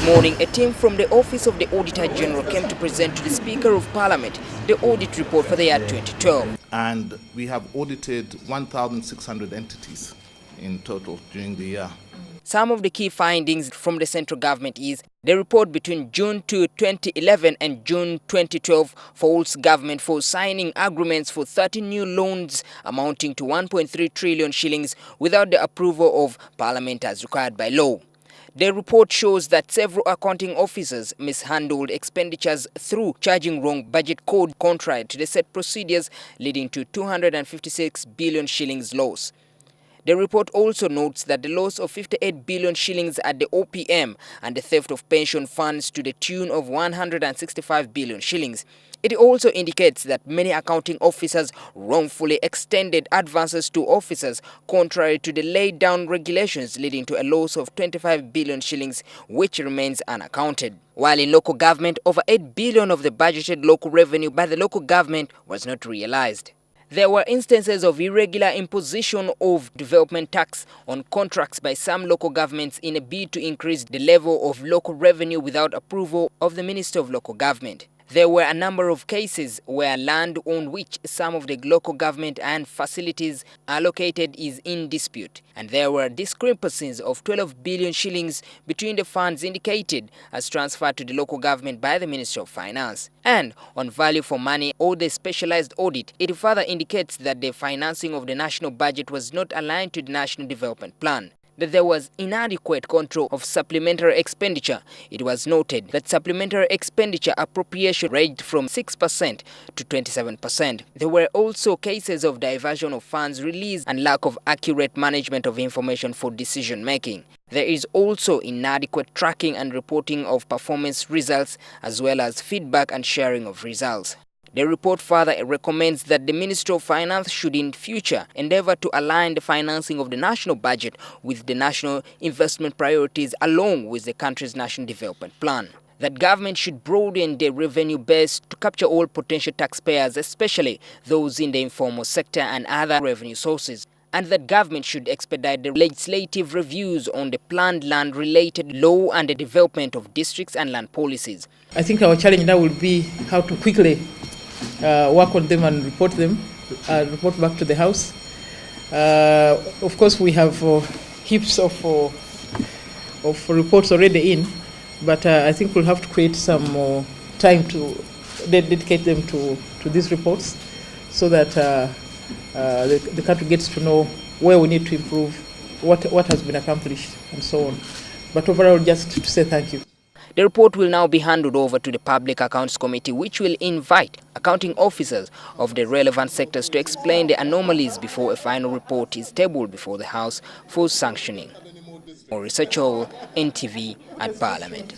morning, a team from the Office of the Auditor General came to present to the Speaker of Parliament the audit report for the year 2012. And we have audited 1,600 entities in total during the year. Some of the key findings from the central government is the report between June 2, 2011 and June 2012 faults government for signing agreements for 30 new loans amounting to 1.3 trillion shillings without the approval of Parliament as required by law. The report shows that several accounting officers mishandled expenditures through charging wrong budget code contrary to the set procedures, leading to 256 billion shillings loss. The report also notes that the loss of 58 billion shillings at the OPM and the theft of pension funds to the tune of 165 billion shillings. It also indicates that many accounting officers wrongfully extended advances to officers contrary to the laid down regulations, leading to a loss of 25 billion shillings, which remains unaccounted. While in local government, over 8 billion of the budgeted local revenue by the local government was not realized. There were instances of irregular imposition of development tax on contracts by some local governments in a bid to increase the level of local revenue without approval of the Minister of Local Government. There were a number of cases where land on which some of the local government and facilities are located is in dispute, and there were discrepancies of 12 billion shillings between the funds indicated as transferred to the local government by the Ministry of Finance. And on value for money or the specialized audit, it further indicates that the financing of the national budget was not aligned to the National Development Plan, that there was inadequate control of supplementary expenditure. It was noted that supplementary expenditure appropriation ranged from 6% to 27%. There were also cases of diversion of funds released and lack of accurate management of information for decision making. There is also inadequate tracking and reporting of performance results, as well as feedback and sharing of results. The report further recommends that the Ministry of Finance should in future endeavor to align the financing of the national budget with the national investment priorities along with the country's national development plan. That government should broaden the revenue base to capture all potential taxpayers, especially those in the informal sector and other revenue sources. And that government should expedite the legislative reviews on the planned land-related law and the development of districts and land policies. I think our challenge now will be how to quickly work on them and report back to the House. Of course, we have heaps of reports already in, but I think we'll have to create some more time to dedicate them to these reports, so that the country gets to know where we need to improve, what has been accomplished, and so on. But overall, just to say thank you. The report will now be handed over to the Public Accounts Committee, which will invite accounting officers of the relevant sectors to explain the anomalies before a final report is tabled before the House for sanctioning. Research Hall, NTV at Parliament.